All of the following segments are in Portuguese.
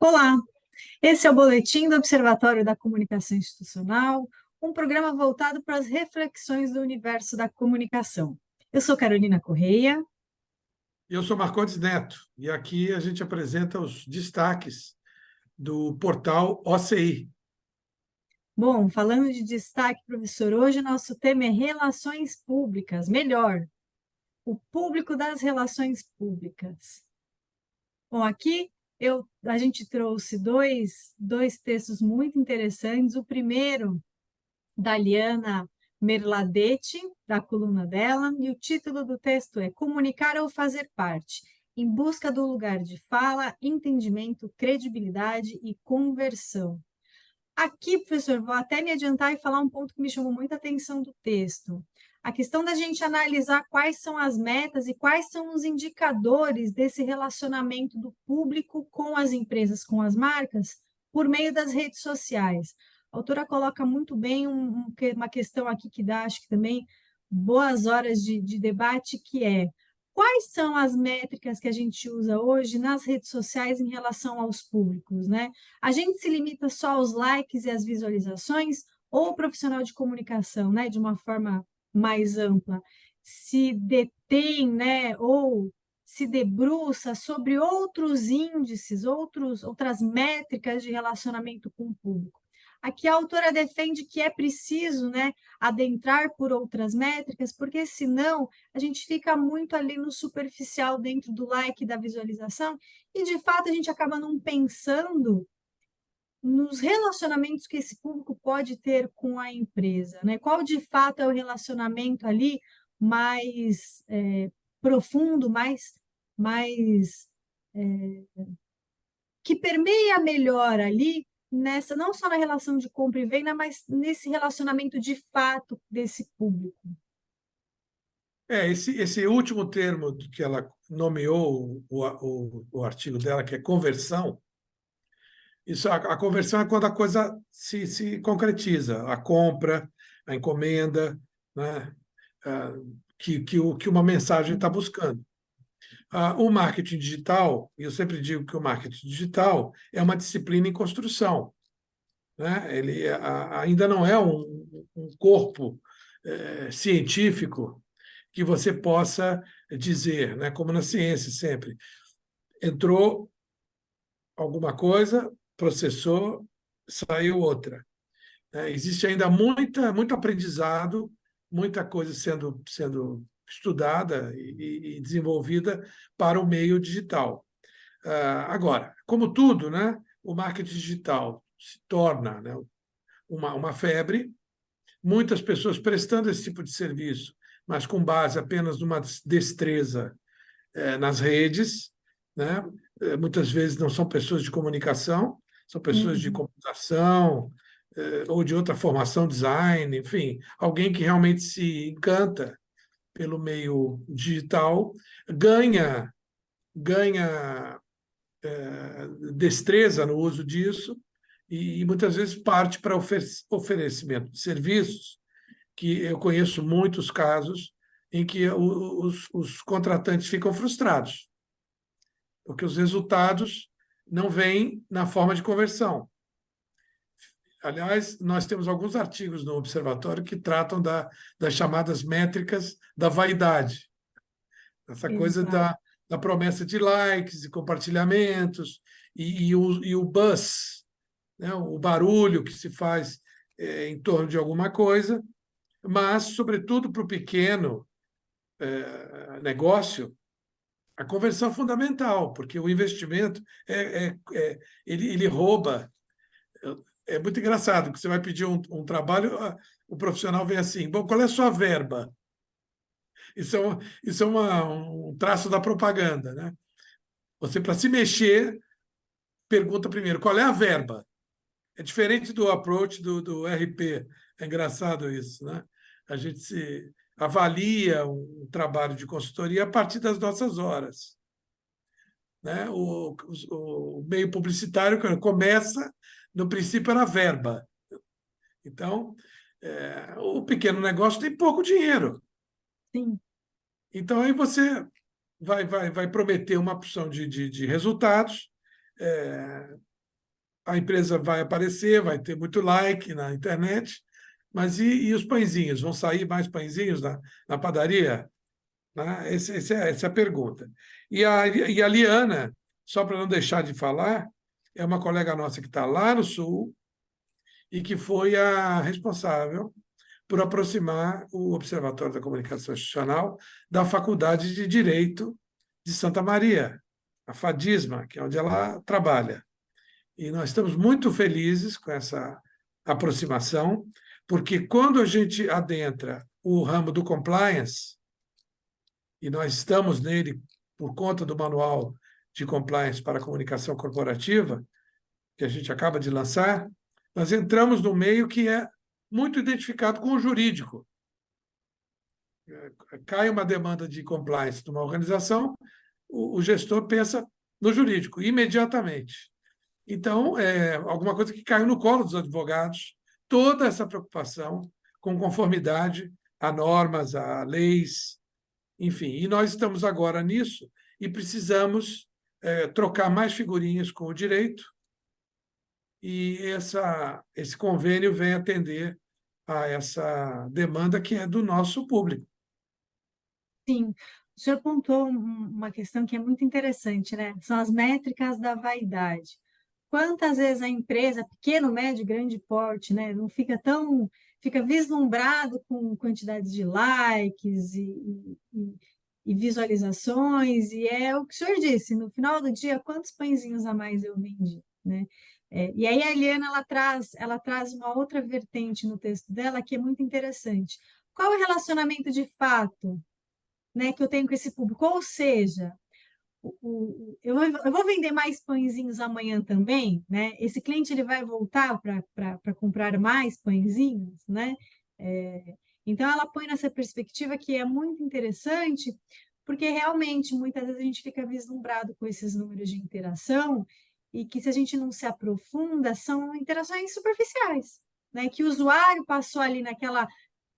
Olá, esse é o Boletim do Observatório da Comunicação Institucional, um programa voltado para as reflexões do universo da comunicação. Eu sou Carolina Correia. Eu sou Marcondes Neto e aqui a gente apresenta os destaques do portal OCI. Bom, falando de destaque, professor, hoje nosso tema é relações públicas, melhor, o público das relações públicas. Bom, aqui a gente trouxe dois textos muito interessantes. O primeiro da Liana Merladete, da coluna dela, e o título do texto é Comunicar ou Fazer Parte, em busca do lugar de fala, entendimento, credibilidade e conversão. Aqui, professor, vou até me adiantar e falar um ponto que me chamou muita atenção do texto. A questão da gente analisar quais são as metas e quais são os indicadores desse relacionamento do público com as empresas, com as marcas, por meio das redes sociais. A autora coloca muito bem uma questão aqui que dá, acho que também, boas horas de debate, que é quais são as métricas que a gente usa hoje nas redes sociais em relação aos públicos, né? A gente se limita só aos likes e às visualizações, ou o profissional de comunicação, né, de uma forma mais ampla, se detém, né, ou se debruça sobre outros índices, outras métricas de relacionamento com o público. Aqui a autora defende que é preciso, né, adentrar por outras métricas, porque senão a gente fica muito ali no superficial dentro do like e da visualização, e de fato a gente acaba não pensando nos relacionamentos que esse público pode ter com a empresa, né? Qual de fato é o relacionamento ali mais profundo, mais que permeia melhor ali nessa, não só na relação de compra e venda, mas nesse relacionamento de fato desse público. Esse último termo que ela nomeou, o artigo dela, que é conversão, a conversão é quando a coisa se concretiza, a compra, a encomenda, né? Que uma mensagem está buscando. O marketing digital, eu sempre digo que o marketing digital é uma disciplina em construção, né? Ele ainda não é um corpo científico que você possa dizer, né? Como na ciência sempre, entrou alguma coisa, processou, saiu outra, né? Existe ainda muito aprendizado, muita coisa sendo estudada e desenvolvida para o meio digital. Agora, como tudo, né, o marketing digital se torna, né, uma febre, muitas pessoas prestando esse tipo de serviço, mas com base apenas numa destreza nas redes, né? Muitas vezes não são pessoas de comunicação, são pessoas de Uhum. computação, ou de outra formação, design, enfim, alguém que realmente se encanta pelo meio digital, ganha destreza no uso disso e muitas vezes parte para oferecimento de serviços, que eu conheço muitos casos em que os contratantes ficam frustrados, porque os resultados não vêm na forma de conversão. Aliás, nós temos alguns artigos no Observatório que tratam das chamadas métricas da vaidade, essa coisa Exato. da promessa de likes e compartilhamentos e o buzz, né? O barulho que se faz em torno de alguma coisa, mas, sobretudo, para o pequeno negócio, a conversão é fundamental, porque o investimento ele rouba. É muito engraçado que você vai pedir um trabalho, o profissional vem assim: bom, qual é a sua verba? Isso é um traço da propaganda, né? Você, para se mexer, pergunta primeiro qual é a verba. É diferente do approach do RP. É engraçado isso, né? A gente se avalia um trabalho de consultoria a partir das nossas horas, né? O meio publicitário quando começa, no princípio, era verba. Então, o pequeno negócio tem pouco dinheiro. Sim. Então, aí você vai prometer uma opção de resultados, a empresa vai aparecer, vai ter muito like na internet, mas e os pãezinhos? Vão sair mais pãezinhos na padaria? Né? Essa é a pergunta. E a Liana, só para não deixar de falar, é uma colega nossa que está lá no Sul e que foi a responsável por aproximar o Observatório da Comunicação Institucional da Faculdade de Direito de Santa Maria, a FADISMA, que é onde ela trabalha. E nós estamos muito felizes com essa aproximação, porque quando a gente adentra o ramo do compliance, e nós estamos nele por conta do Manual de Compliance para a Comunicação Corporativa, que a gente acaba de lançar, nós entramos no meio que é muito identificado com o jurídico. Cai uma demanda de compliance de uma organização, o gestor pensa no jurídico, imediatamente. Então, é alguma coisa que caiu no colo dos advogados, toda essa preocupação com conformidade a normas, a leis, enfim. E nós estamos agora nisso e precisamos trocar mais figurinhas com o direito, e esse convênio vem atender a essa demanda que é do nosso público. Sim, o senhor pontuou uma questão que é muito interessante, né? São as métricas da vaidade. Quantas vezes a empresa, pequeno, médio, grande porte, né, não fica vislumbrado com quantidade de likes e visualizações, e é o que o senhor disse, no final do dia, quantos pãezinhos a mais eu vendi, né? E aí a Eliana, ela traz uma outra vertente no texto dela que é muito interessante. Qual é o relacionamento de fato, né, que eu tenho com esse público? Ou seja, eu vou vender mais pãezinhos amanhã também, né? Esse cliente ele vai voltar para comprar mais pãezinhos, né? Então ela põe nessa perspectiva que é muito interessante, porque realmente muitas vezes a gente fica vislumbrado com esses números de interação e que se a gente não se aprofunda, são interações superficiais, né? Que o usuário passou ali naquela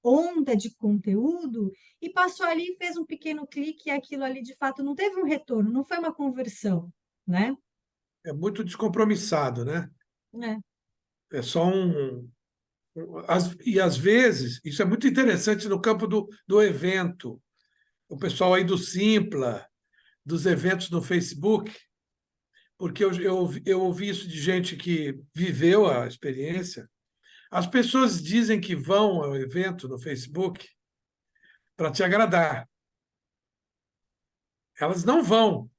onda de conteúdo e passou ali e fez um pequeno clique e aquilo ali de fato não teve um retorno, não foi uma conversão, né? É muito descompromissado, né? É, É só e às vezes, isso é muito interessante no campo do evento. O pessoal aí do Simpla, dos eventos no Facebook, porque eu ouvi isso de gente que viveu a experiência. As pessoas dizem que vão ao evento no Facebook para te agradar. Elas não vão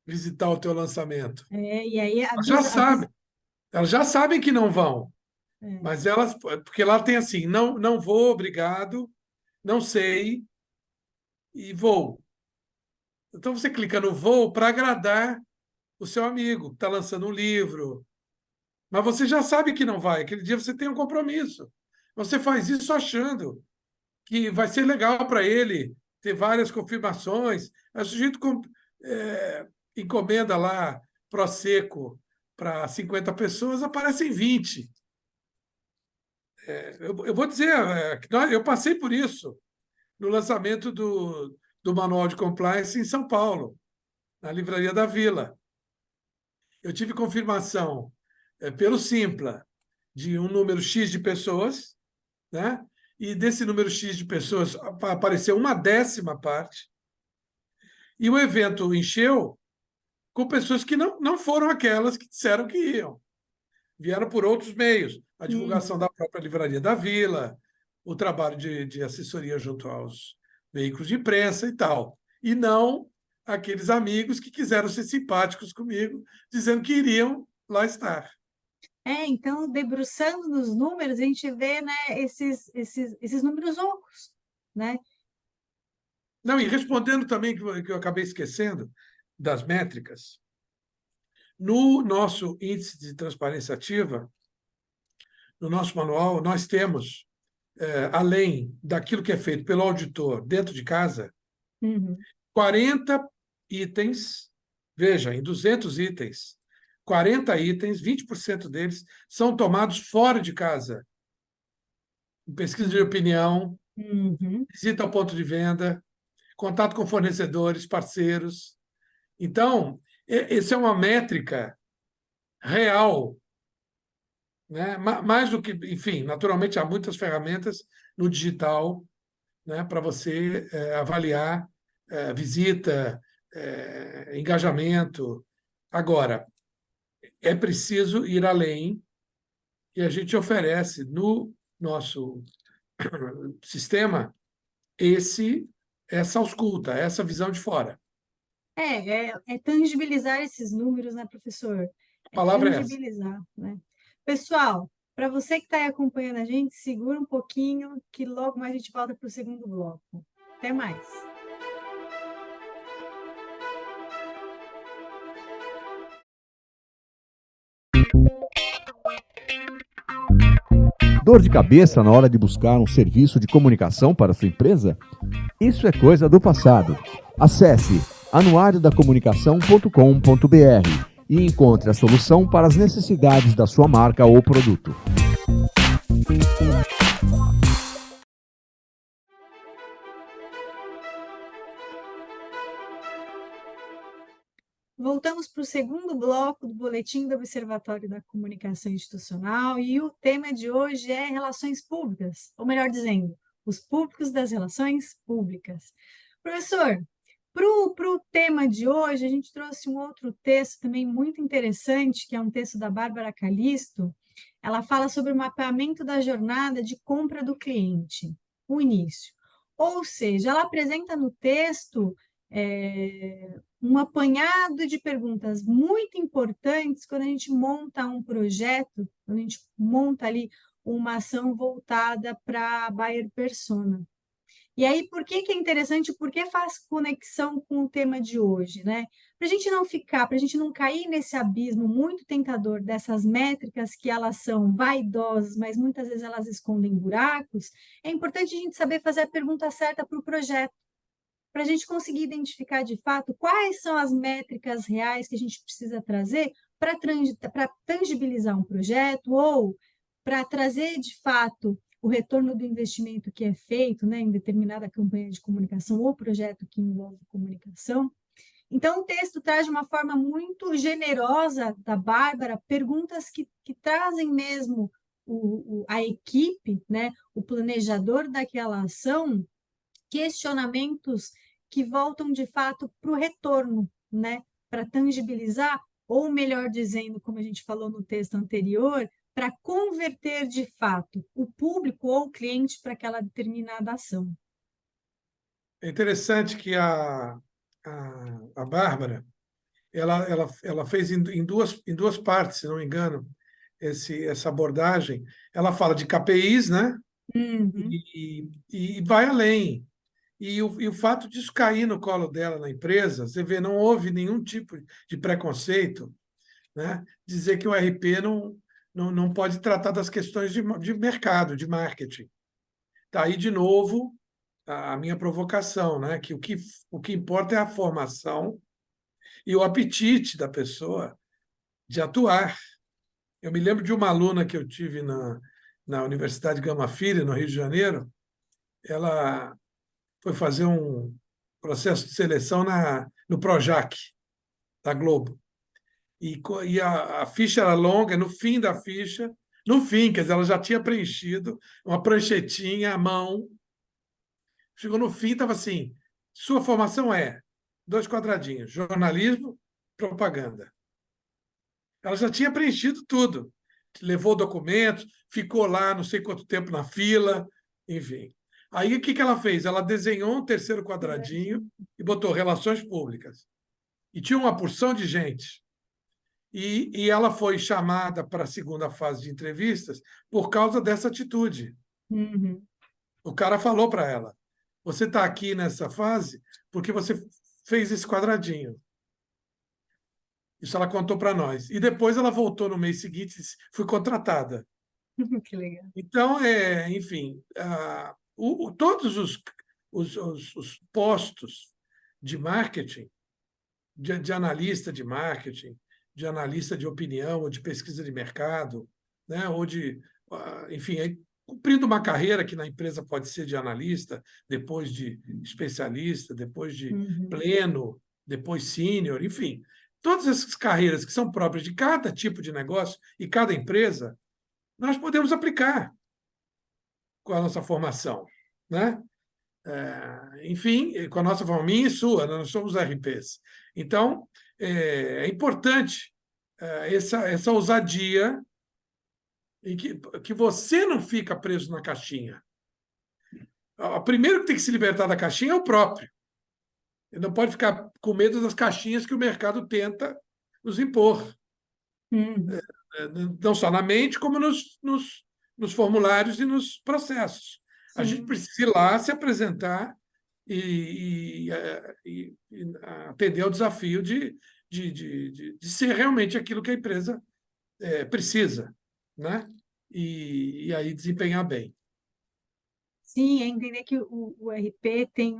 visitar o teu lançamento. e aí Elas já sabem. Elas já sabem que não vão, é, mas elas, porque lá tem assim, não, não vou, obrigado, não sei e vou. Então você clica no vou para agradar o seu amigo que está lançando um livro, mas você já sabe que não vai. Aquele dia você tem um compromisso. Você faz isso achando que vai ser legal para ele ter várias confirmações. Aí o sujeito encomenda lá Prosecco para 50 pessoas, aparecem 20. Eu vou dizer, eu passei por isso no lançamento do Manual de Compliance em São Paulo, na Livraria da Vila. Eu tive confirmação pelo Simpla de um número X de pessoas, né? E desse número X de pessoas apareceu uma décima parte, e o evento encheu com pessoas que não foram aquelas que disseram que iam. Vieram por outros meios, a divulgação uhum. da própria Livraria da Vila, o trabalho de assessoria junto aos veículos de imprensa e tal. E não aqueles amigos que quiseram ser simpáticos comigo, dizendo que iriam lá estar. Então, debruçando nos números, a gente vê, né, esses números ocos, né? Não, e respondendo também, que eu acabei esquecendo, das métricas, no nosso índice de transparência ativa, no nosso manual, nós temos, além daquilo que é feito pelo auditor dentro de casa, Uhum. 40 itens, veja, em 200 itens, 40 itens, 20% deles são tomados fora de casa. Pesquisa de opinião, Uhum. visita ao ponto de venda, contato com fornecedores, parceiros. Então, essa é uma métrica real né? Mais do que, enfim, naturalmente há muitas ferramentas no digital, né, para você avaliar visita, engajamento. Agora, é preciso ir além e a gente oferece no nosso sistema essa ausculta, essa visão de fora. É tangibilizar esses números, né, professor? A É palavra é essa. tangibilizar, né? Pessoal, para você que está aí acompanhando a gente, segura um pouquinho, que logo mais a gente volta para o segundo bloco. Até mais. Dor de cabeça na hora de buscar um serviço de comunicação para sua empresa? Isso é coisa do passado. Acesse anuariodacomunicação.com.br e encontre a solução para as necessidades da sua marca ou produto. Voltamos para o segundo bloco do Boletim do Observatório da Comunicação Institucional e o tema de hoje é relações públicas, ou melhor dizendo, os públicos das relações públicas. Professor, para o tema de hoje, a gente trouxe um outro texto também muito interessante, que é um texto da Bárbara Calisto. Ela fala sobre o mapeamento da jornada de compra do cliente, o início. Ou seja, ela apresenta no texto um apanhado de perguntas muito importantes quando a gente monta um projeto, quando a gente monta ali uma ação voltada para a buyer persona. E aí, por que é interessante? Porque faz conexão com o tema de hoje, né? Para a gente não ficar, para a gente não cair nesse abismo muito tentador dessas métricas que elas são vaidosas, mas muitas vezes elas escondem buracos, é importante a gente saber fazer a pergunta certa para o projeto, para a gente conseguir identificar de fato quais são as métricas reais que a gente precisa trazer para tangibilizar um projeto ou para trazer de fato o retorno do investimento que é feito, né, em determinada campanha de comunicação ou projeto que envolve comunicação. Então, o texto traz de uma forma muito generosa da Bárbara perguntas que trazem mesmo a equipe, né, o planejador daquela ação, questionamentos que voltam de fato para o retorno, né? Para tangibilizar, ou melhor dizendo, como a gente falou no texto anterior, para converter de fato o público ou o cliente para aquela determinada ação. É interessante que a Bárbara ela fez em duas partes, se não me engano, essa abordagem. Ela fala de KPIs, né? Uhum. E vai além. E o fato disso cair no colo dela na empresa, você vê, não houve nenhum tipo de preconceito, né? Dizer que o RP não pode tratar das questões de mercado, de marketing. Está aí, de novo, a minha provocação, né? Que o que importa é a formação e o apetite da pessoa de atuar. Eu me lembro de uma aluna que eu tive na Universidade Gama Filho, no Rio de Janeiro. Ela foi fazer um processo de seleção no Projac, da Globo. E a ficha era longa, no fim da ficha, no fim, quer dizer, ela já tinha preenchido uma pranchetinha à mão. Chegou no fim, estava assim: sua formação é dois quadradinhos, jornalismo, propaganda. Ela já tinha preenchido tudo. Levou documentos, ficou lá não sei quanto tempo na fila, enfim. Aí o que ela fez? Ela desenhou um terceiro quadradinho e botou relações públicas. E tinha uma porção de gente. E ela foi chamada para a segunda fase de entrevistas por causa dessa atitude. Uhum. O cara falou para ela: você está aqui nessa fase porque você fez esse quadradinho. Isso ela contou para nós. E depois ela voltou no mês seguinte e disse: fui contratada. Que legal. Então, enfim, todos os postos de marketing, de analista de marketing, de analista de opinião, ou de pesquisa de mercado, né, ou de, enfim, cumprindo uma carreira que na empresa pode ser de analista, depois de especialista, depois de Uhum. pleno, depois sênior, enfim. Todas essas carreiras que são próprias de cada tipo de negócio e cada empresa, nós podemos aplicar com a nossa formação, né? Enfim, com a nossa formação, minha e sua, nós somos RPs. Então, é importante essa ousadia em que você não fica preso na caixinha. O primeiro que tem que se libertar da caixinha é o próprio. Ele não pode ficar com medo das caixinhas que o mercado tenta nos impor. Não só na mente, como nos formulários e nos processos. A gente Sim. precisa ir lá se apresentar e atender ao desafio de ser realmente aquilo que a empresa precisa, né? E aí desempenhar bem. Sim, é entender que o RP tem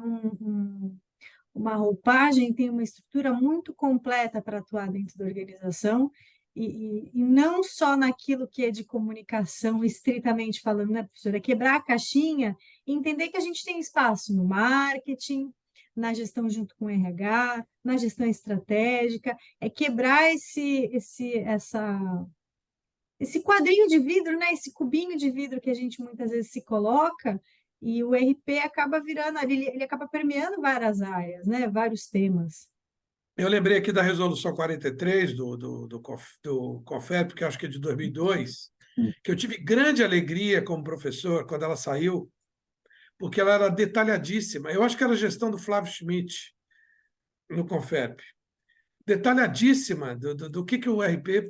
uma roupagem, tem uma estrutura muito completa para atuar dentro da organização, e não só naquilo que é de comunicação, estritamente falando, né, professora? É quebrar a caixinha e entender que a gente tem espaço no marketing, na gestão junto com o RH, na gestão estratégica, é quebrar esse quadrinho de vidro, né? Esse cubinho de vidro que a gente muitas vezes se coloca, e o RP acaba virando, ele acaba permeando várias áreas, né? Vários temas. Eu lembrei aqui da Resolução 43 do CONFEP, que acho que é de 2002, que eu tive grande alegria como professor quando ela saiu, porque ela era detalhadíssima. Eu acho que era a gestão do Flávio Schmidt no CONFEP. Detalhadíssima do que o RP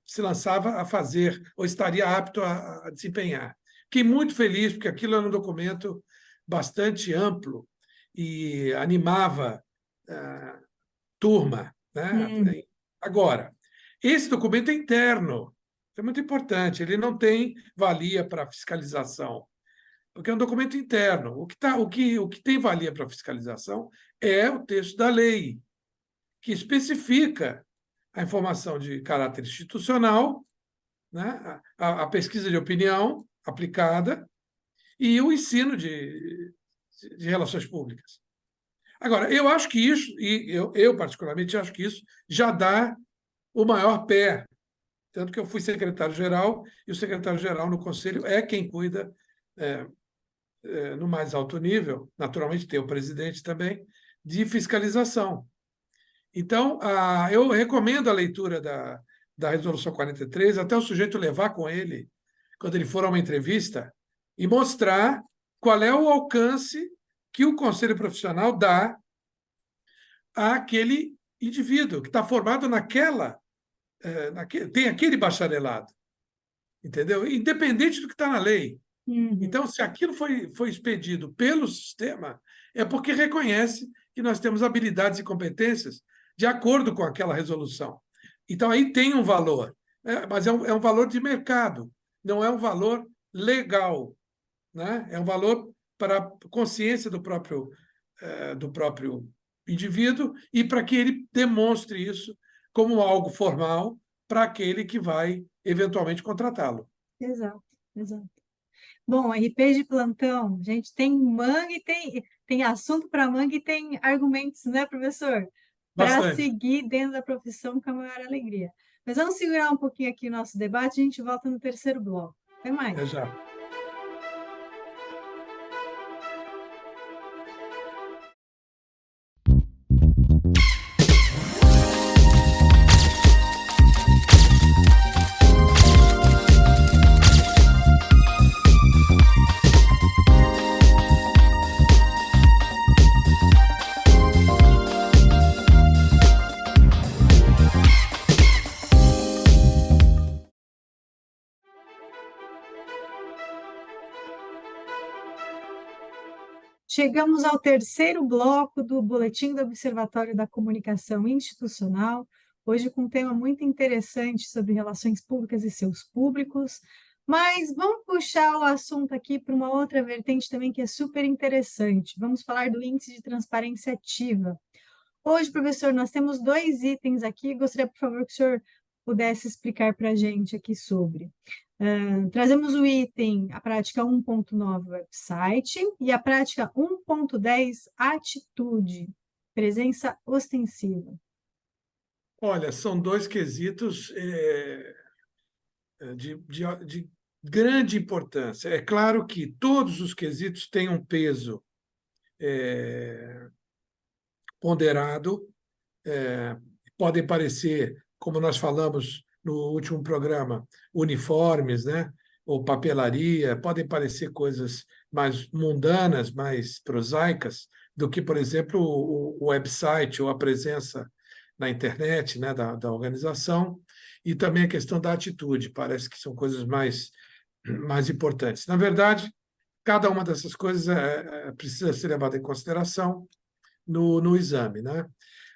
se lançava a fazer ou estaria apto a desempenhar. Fiquei muito feliz, porque aquilo era um documento bastante amplo e animava a turma, né? Agora, esse documento é interno, é muito importante, ele não tem valia para fiscalização, porque é um documento interno. O que tem valia para fiscalização é o texto da lei, que especifica a informação de caráter institucional, né? A pesquisa de opinião aplicada e o ensino de relações públicas. Agora, eu acho que isso, e eu particularmente acho que isso já dá o maior pé. Tanto que eu fui secretário-geral, e o secretário-geral no Conselho é quem cuida, no mais alto nível, naturalmente tem o presidente também, de fiscalização. Então, eu recomendo a leitura da Resolução 43, até o sujeito levar com ele, quando ele for a uma entrevista, e mostrar qual é o alcance que o Conselho Profissional dá àquele indivíduo que está formado tem aquele bacharelado, entendeu? Independente do que está na lei. Então, se aquilo foi expedido pelo sistema, é porque reconhece que nós temos habilidades e competências de acordo com aquela resolução. Então, aí tem um valor, mas é um valor de mercado, não é um valor legal, né? É um valor para a consciência do próprio indivíduo e para que ele demonstre isso como algo formal para aquele que vai eventualmente contratá-lo. Exato, exato. Bom, RP de plantão, gente, tem manga e tem assunto para manga e tem argumentos, né, professor? Para Bastante. seguir dentro da profissão com a maior alegria. Mas vamos segurar um pouquinho aqui o nosso debate, a gente volta no terceiro bloco. Até mais. É já. Chegamos ao terceiro bloco do Boletim do Observatório da Comunicação Institucional, hoje com um tema muito interessante sobre relações públicas e seus públicos, mas vamos puxar o assunto aqui para uma outra vertente também que é super interessante. Vamos falar do Índice de Transparência Ativa. Hoje, professor, nós temos 2 itens aqui, gostaria, por favor, que o senhor pudesse explicar para a gente aqui sobre. Trazemos o item, a prática 1.9 website e a prática 1.10 atitude, presença ostensiva. Olha, são 2 quesitos de grande importância. É claro que todos os quesitos têm um peso ponderado, podem parecer, como nós falamos no último programa, uniformes, né? Ou papelaria, podem parecer coisas mais mundanas, mais prosaicas, do que, por exemplo, o website ou a presença na internet, né, da organização, e também a questão da atitude, parece que são coisas mais importantes. Na verdade, cada uma dessas coisas precisa ser levada em consideração no exame, né?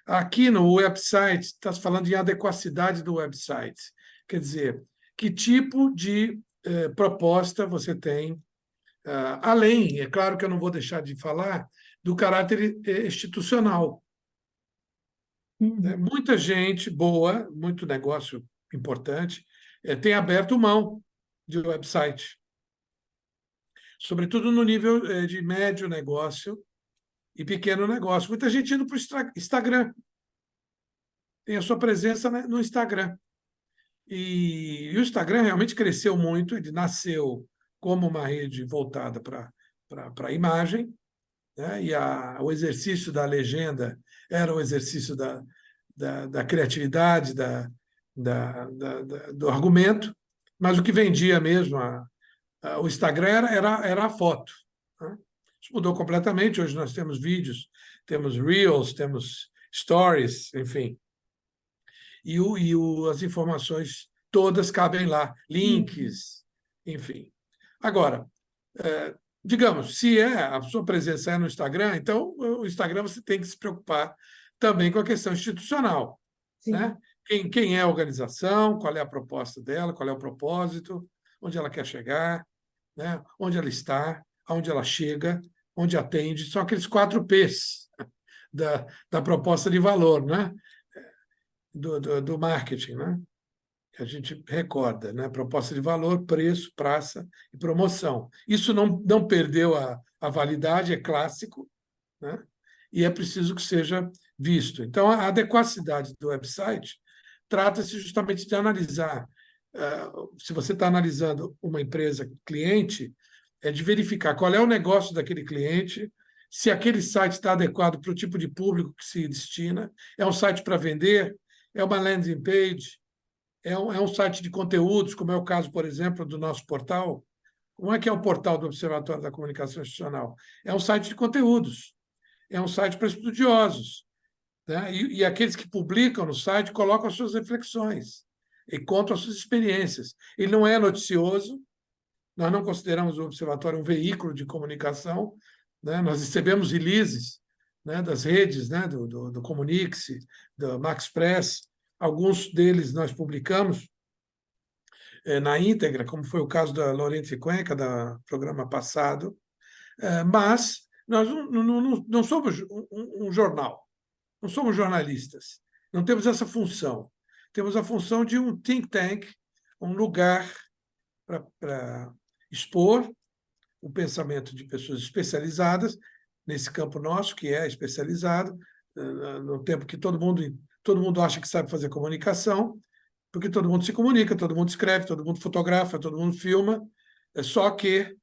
Aqui no website, está falando em adequacidade do website. Quer dizer, que tipo de proposta você tem, além, é claro que eu não vou deixar de falar, do caráter institucional. Muita gente boa, muito negócio importante, tem aberto mão de website, sobretudo no nível de médio negócio e pequeno negócio. Muita gente indo para o Instagram, tem a sua presença, né, no Instagram. E o Instagram realmente cresceu muito, ele nasceu como uma rede voltada para a imagem, né? E o exercício da legenda era o exercício da criatividade, do argumento, mas o que vendia mesmo o Instagram era a foto, né? Isso mudou completamente. Hoje nós temos vídeos, temos Reels, temos Stories, enfim. As informações todas cabem lá, links, enfim. Agora, digamos, se a sua presença é no Instagram, então o Instagram você tem que se preocupar também com a questão institucional, né? Quem é a organização, qual é a proposta dela, qual é o propósito, onde ela quer chegar, né? Onde ela está, aonde ela chega, onde atende. São aqueles 4 P's da proposta de valor, né? Do marketing, né? Que a gente recorda, né? Proposta de valor, preço, praça e promoção. Isso não perdeu a validade, é clássico, né? E é preciso que seja visto. Então, a adequacidade do website trata-se justamente de analisar. Se você está analisando uma empresa cliente, é de verificar qual é o negócio daquele cliente, se aquele site está adequado para o tipo de público que se destina, é um site para vender, é uma landing page, é um site de conteúdos, como é o caso, por exemplo, do nosso portal. Como é que é o portal do Observatório da Comunicação Institucional? É um site de conteúdos, é um site para estudiosos, né? E aqueles que publicam no site colocam as suas reflexões e contam as suas experiências. Ele não é noticioso, nós não consideramos o Observatório um veículo de comunicação, né? Nós recebemos releases, né, das redes, né, do Comunique-se, do Max Press, alguns deles nós publicamos na íntegra, como foi o caso da Lorente Cuenca, do programa passado, mas nós não somos um jornal, não somos jornalistas, não temos essa função. Temos a função de um think tank, um lugar para expor o pensamento de pessoas especializadas, nesse campo nosso, que é especializado, no tempo que todo mundo acha que sabe fazer comunicação, porque todo mundo se comunica, todo mundo escreve, todo mundo fotografa, todo mundo filma, só que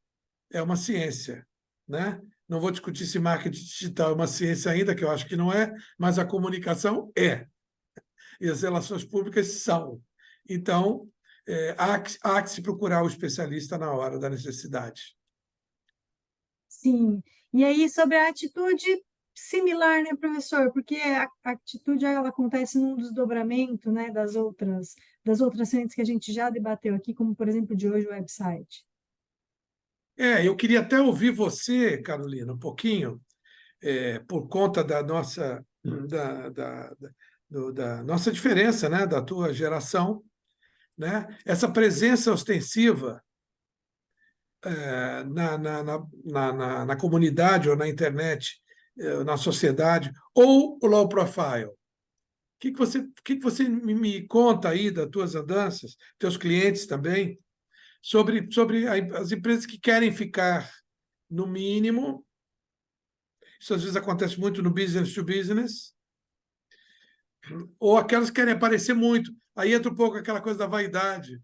é uma ciência, né? Não vou discutir se marketing digital é uma ciência ainda, que eu acho que não é, mas a comunicação é. E as relações públicas são. Então, há que se procurar o especialista na hora da necessidade. Sim. E aí, sobre a atitude similar, né, professor? Porque a atitude ela acontece num desdobramento, né, das outras frentes que a gente já debateu aqui, como, por exemplo, de hoje o website. Eu queria até ouvir você, Carolina, um pouquinho, por conta da nossa, da nossa diferença, né, da tua geração, né? Essa presença ostensiva na comunidade ou na internet, na sociedade, ou o low profile. O que você me conta aí das tuas andanças, teus clientes também, sobre as empresas que querem ficar no mínimo? Isso às vezes acontece muito no business to business, ou aquelas que querem aparecer muito. Aí entra um pouco aquela coisa da vaidade.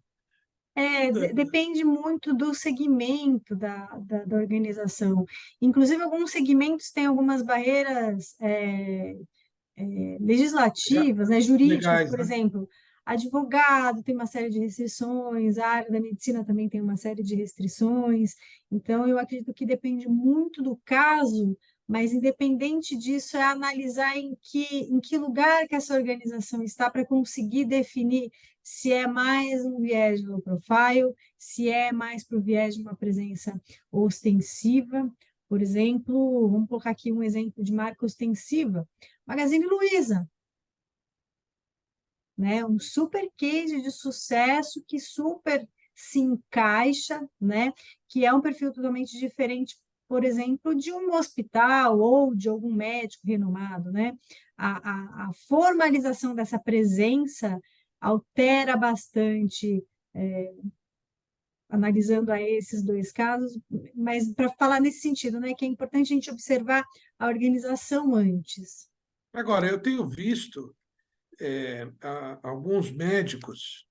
Depende muito do segmento da organização. Inclusive, alguns segmentos têm algumas barreiras legislativas, né, jurídicas, Legais, por né? exemplo. Advogado tem uma série de restrições, a área da medicina também tem uma série de restrições. Então, eu acredito que depende muito do caso, mas independente disso, é analisar em que lugar que essa organização está para conseguir definir se é mais um viés de low profile, se é mais para o viés de uma presença ostensiva. Por exemplo, vamos colocar aqui um exemplo de marca ostensiva. Magazine Luiza, né? Um super case de sucesso que super se encaixa, né? Que é um perfil totalmente diferente, por exemplo, de um hospital ou de algum médico renomado, né? A formalização dessa presença altera bastante, analisando aí esses dois casos, mas para falar nesse sentido, né? Que é importante a gente observar a organização antes. Agora, eu tenho visto alguns médicos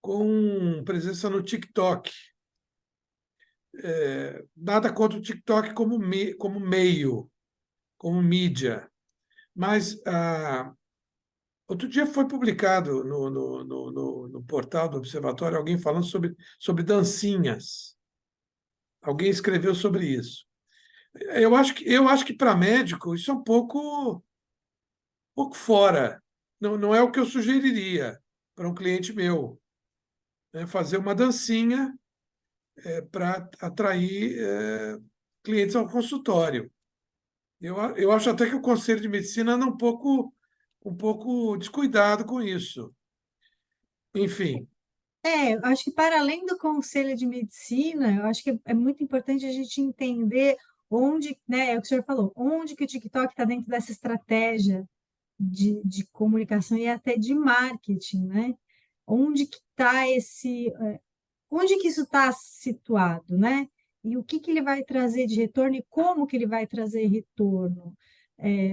com presença no TikTok. Nada contra o TikTok como meio, como mídia, mas outro dia foi publicado no portal do Observatório alguém falando sobre dancinhas. Alguém escreveu sobre isso. Eu acho que para médico isso é um pouco fora. Não, não é o que eu sugeriria para um cliente meu, né? Fazer uma dancinha para atrair clientes ao consultório. Eu acho até que o Conselho de Medicina anda um pouco descuidado com isso. Enfim, Eu acho que para além do conselho de medicina, eu acho que é muito importante a gente entender onde, né, é o que o senhor falou, onde que o TikTok está dentro dessa estratégia de comunicação e até de marketing, né? Onde que está onde que isso está situado, né? E o que que ele vai trazer de retorno e como que ele vai trazer retorno.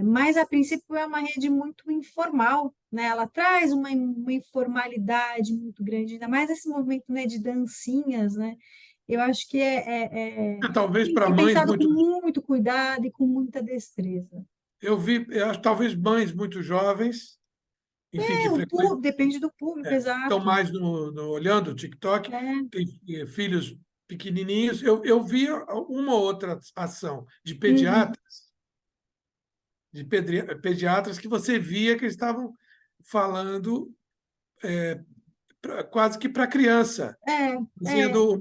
Mas, a princípio, é uma rede muito informal, né? Ela traz uma informalidade muito grande, ainda mais esse movimento, né, de dancinhas, né? Eu acho que talvez tem que para ser mães pensado com muito. muito cuidado e com muita destreza. Eu acho talvez mães muito jovens, enfim, que frequentam, Depende do público, estão exato. mais olhando o TikTok, É, têm filhos pequenininhos. Eu vi uma ou outra ação uhum, de pediatras que você via que eles estavam falando quase que para criança, é, é, fazendo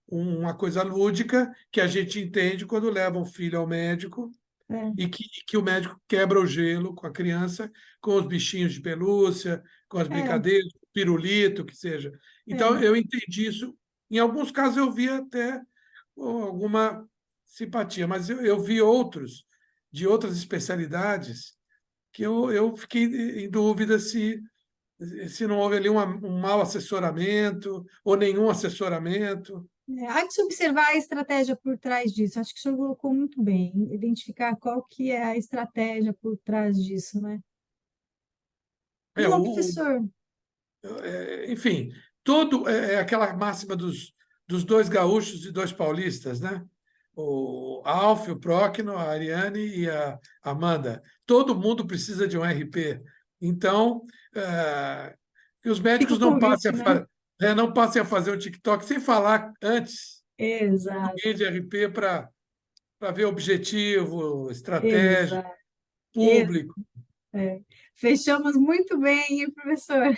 uma coisa lúdica que a gente entende quando leva um filho ao médico é, e que o médico quebra o gelo com a criança, com os bichinhos de pelúcia, com as é, brincadeiras, pirulito, que seja. Então, é. eu entendi isso. Em alguns casos, eu vi até alguma simpatia, mas eu vi outros, de outras especialidades, que eu fiquei em dúvida se não houve ali um mau assessoramento ou nenhum assessoramento. Há de se observar a estratégia por trás disso. Acho que o senhor colocou muito bem, identificar qual que é a estratégia por trás disso, né? É, Bom, professor, enfim, é aquela máxima dos dois gaúchos e dois paulistas, né? O Alf, o Próquino, a Ariane e a Amanda. Todo mundo precisa de um RP. Então, que os fica médicos o convite, né? não passem a fazer o TikTok sem falar antes com alguém Exato, de RP para ver objetivo, estratégia, exato. ex- público. é. Fechamos muito bem, hein, professor?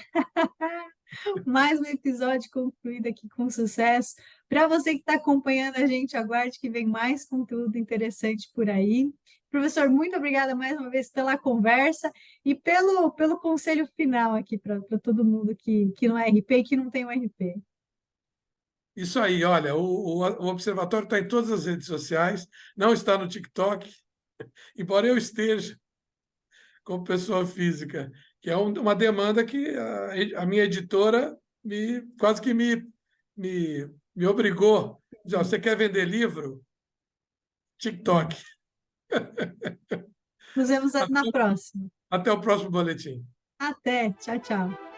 Mais um episódio concluído aqui com sucesso. Para você que está acompanhando a gente, aguarde que vem mais conteúdo interessante por aí. Professor, muito obrigada mais uma vez pela conversa e pelo conselho final aqui para todo mundo que não é RP e que não tem um RP. Isso aí, olha, o Observatório está em todas as redes sociais, não está no TikTok, embora eu esteja como pessoa física, que é uma demanda que a minha editora quase que me obrigou. Diz, "Ó, você quer vender livro? TikTok." Nos vemos na Até próxima. até o próximo boletim. Até. Tchau, tchau.